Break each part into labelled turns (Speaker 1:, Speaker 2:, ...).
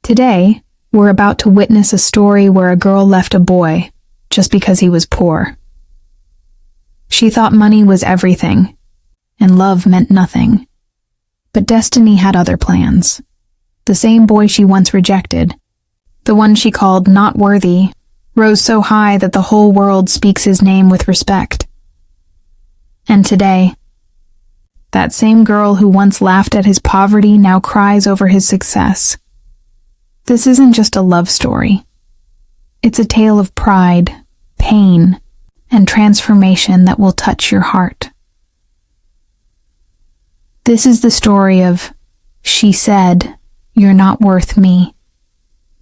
Speaker 1: Today, we're about to witness a story where a girl left a boy just because he was poor. She thought money was everything, and love meant nothing. But destiny had other plans. The same boy she once rejected, the one she called not worthy, rose so high that the whole world speaks his name with respect. And today, that same girl who once laughed at his poverty now cries over his success. This isn't just a love story. It's a tale of pride, pain, and transformation that will touch your heart. This is the story of, she said, "You're not worth me,"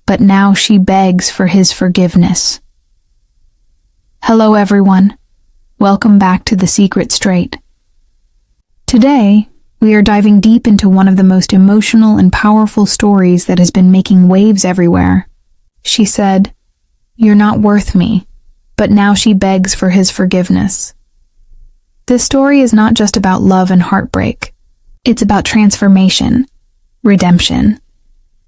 Speaker 1: but now she begs for his forgiveness. Hello everyone. Welcome back to The Secret Straight. Today, we are diving deep into one of the most emotional and powerful stories that has been making waves everywhere. She said, "You're not worth me," but now she begs for his forgiveness. This story is not just about love and heartbreak. It's about transformation, redemption,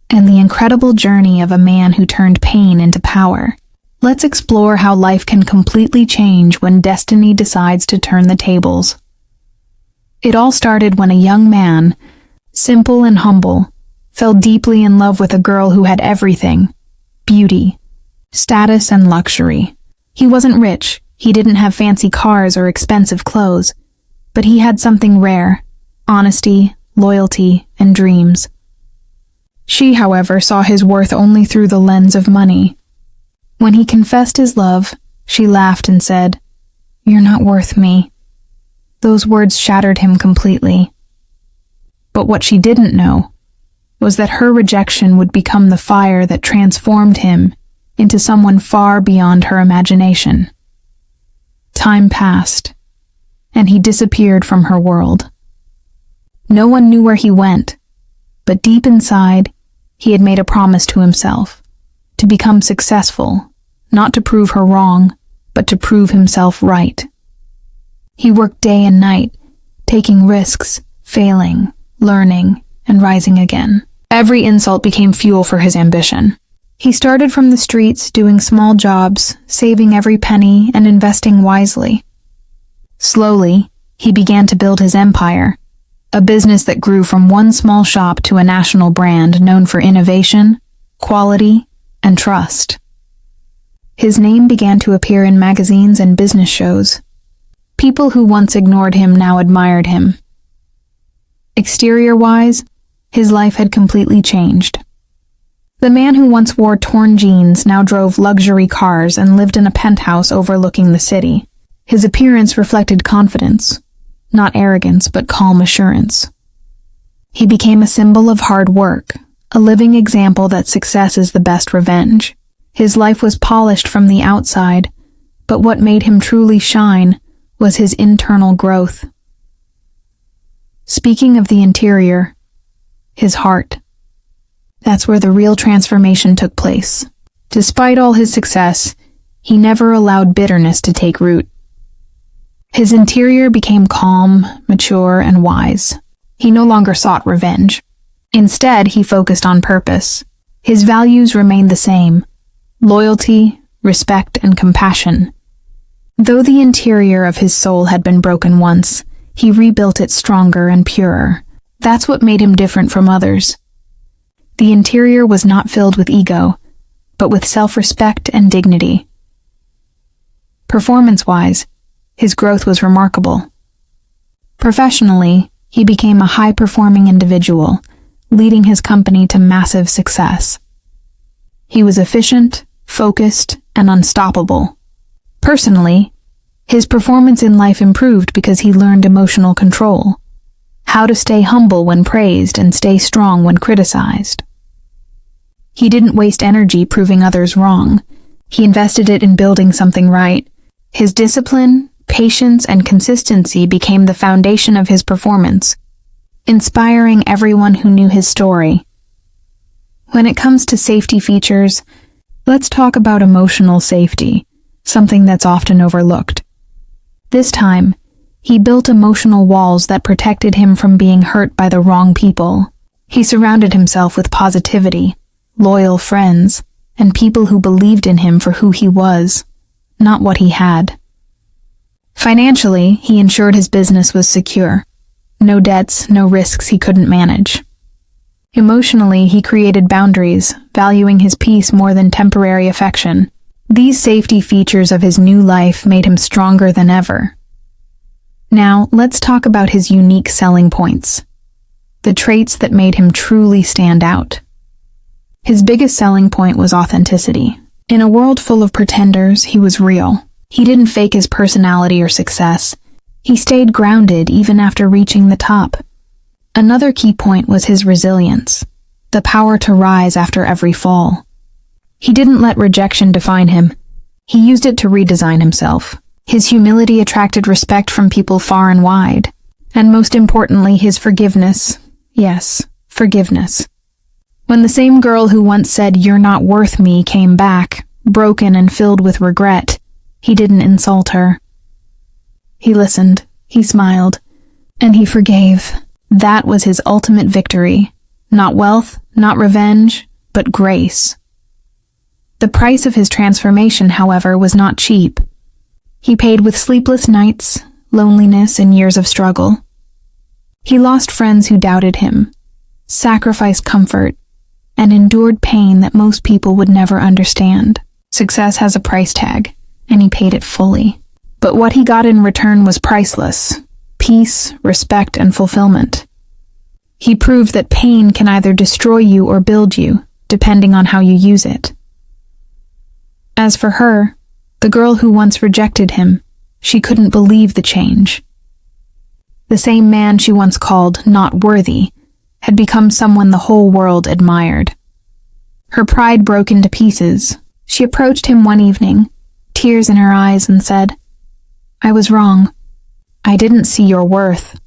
Speaker 1: and the incredible journey of a man who turned pain into power. Let's explore how life can completely change when destiny decides to turn the tables. It all started when a young man, simple and humble, fell deeply in love with a girl who had everything: beauty, status, and luxury. He wasn't rich, he didn't have fancy cars or expensive clothes, but he had something rare: honesty, loyalty, and dreams. She, however, saw his worth only through the lens of money. When he confessed his love, she laughed and said, "You're not worth me." Those words shattered him completely. But what she didn't know was that her rejection would become the fire that transformed him into someone far beyond her imagination. Time passed, and he disappeared from her world. No one knew where he went, but deep inside, he had made a promise to himself, to become successful, not to prove her wrong, but to prove himself right. He worked day and night, taking risks, failing, learning, and rising again. Every insult became fuel for his ambition. He started from the streets, doing small jobs, saving every penny, and investing wisely. Slowly, he began to build his empire, a business that grew from one small shop to a national brand known for innovation, quality, and trust. His name began to appear in magazines and business shows. People who once ignored him now admired him. Exterior-wise, his life had completely changed. The man who once wore torn jeans now drove luxury cars and lived in a penthouse overlooking the city. His appearance reflected confidence, not arrogance, but calm assurance. He became a symbol of hard work, a living example that success is the best revenge. His life was polished from the outside, but what made him truly shine was his internal growth. Speaking of the interior, his heart. That's where the real transformation took place. Despite all his success, he never allowed bitterness to take root. His interior became calm, mature, and wise. He no longer sought revenge. Instead, he focused on purpose. His values remained the same: loyalty, respect, and compassion. Though the interior of his soul had been broken once, he rebuilt it stronger and purer. That's what made him different from others. The interior was not filled with ego, but with self-respect and dignity. Performance-wise, his growth was remarkable. Professionally, he became a high-performing individual, leading his company to massive success. He was efficient, focused, and unstoppable. Personally, his performance in life improved because he learned emotional control, how to stay humble when praised and stay strong when criticized. He didn't waste energy proving others wrong. He invested it in building something right. His discipline, patience, and consistency became the foundation of his performance, inspiring everyone who knew his story. When it comes to safety features, let's talk about emotional safety, something that's often overlooked. This time, he built emotional walls that protected him from being hurt by the wrong people. He surrounded himself with positivity, loyal friends, and people who believed in him for who he was, not what he had. Financially, he ensured his business was secure. No debts, no risks he couldn't manage. Emotionally, he created boundaries, valuing his peace more than temporary affection. These safety features of his new life made him stronger than ever. Now, let's talk about his unique selling points. The traits that made him truly stand out. His biggest selling point was authenticity. In a world full of pretenders, he was real. He didn't fake his personality or success. He stayed grounded even after reaching the top. Another key point was his resilience, the power to rise after every fall. He didn't let rejection define him. He used it to redesign himself. His humility attracted respect from people far and wide. And most importantly, his forgiveness. Yes, forgiveness. When the same girl who once said, "You're not worth me," came back, broken and filled with regret, he didn't insult her. He listened, he smiled, and he forgave. That was his ultimate victory. Not wealth, not revenge, but grace. The price of his transformation, however, was not cheap. He paid with sleepless nights, loneliness, and years of struggle. He lost friends who doubted him, sacrificed comfort, and endured pain that most people would never understand. Success has a price tag, and he paid it fully. But what he got in return was priceless: peace, respect, and fulfillment. He proved that pain can either destroy you or build you, depending on how you use it. As for her, the girl who once rejected him, she couldn't believe the change. The same man she once called not worthy had become someone the whole world admired. Her pride broke into pieces. She approached him one evening, tears in her eyes, and said, "I was wrong. I didn't see your worth."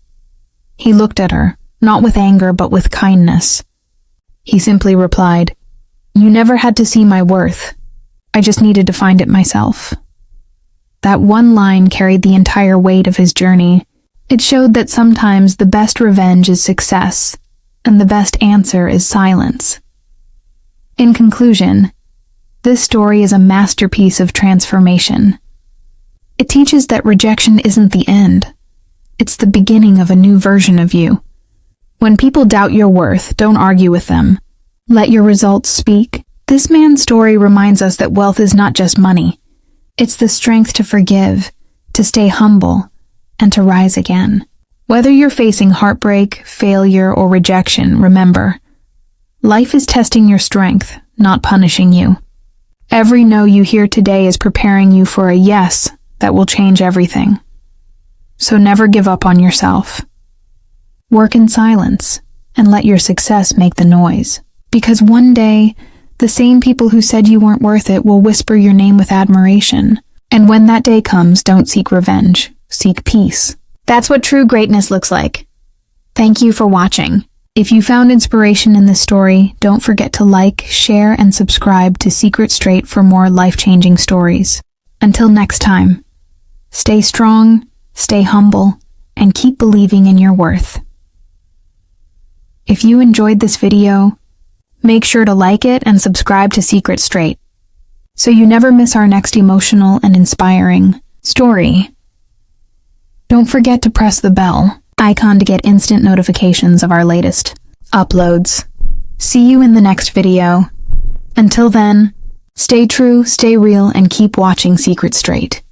Speaker 1: He looked at her, not with anger but with kindness. He simply replied, "You never had to see my worth. I just needed to find it myself." That one line carried the entire weight of his journey. It showed that sometimes the best revenge is success, and the best answer is silence. In conclusion, this story is a masterpiece of transformation. It teaches that rejection isn't the end. It's the beginning of a new version of you. When people doubt your worth, don't argue with them. Let your results speak. This man's story reminds us that wealth is not just money. It's the strength to forgive, to stay humble, and to rise again. Whether you're facing heartbreak, failure, or rejection, remember, life is testing your strength, not punishing you. Every no you hear today is preparing you for a yes that will change everything. So never give up on yourself. Work in silence and let your success make the noise. Because one day, the same people who said you weren't worth it will whisper your name with admiration. And when that day comes, don't seek revenge. Seek peace. That's what true greatness looks like. Thank you for watching. If you found inspiration in this story, don't forget to like, share, and subscribe to Secret Straight for more life-changing stories. Until next time, stay strong, stay humble, and keep believing in your worth. If you enjoyed this video, make sure to like it and subscribe to Secret Straight so you never miss our next emotional and inspiring story. Don't forget to press the bell icon to get instant notifications of our latest uploads. See you in the next video. Until then, stay true, stay real, and keep watching Secret Straight.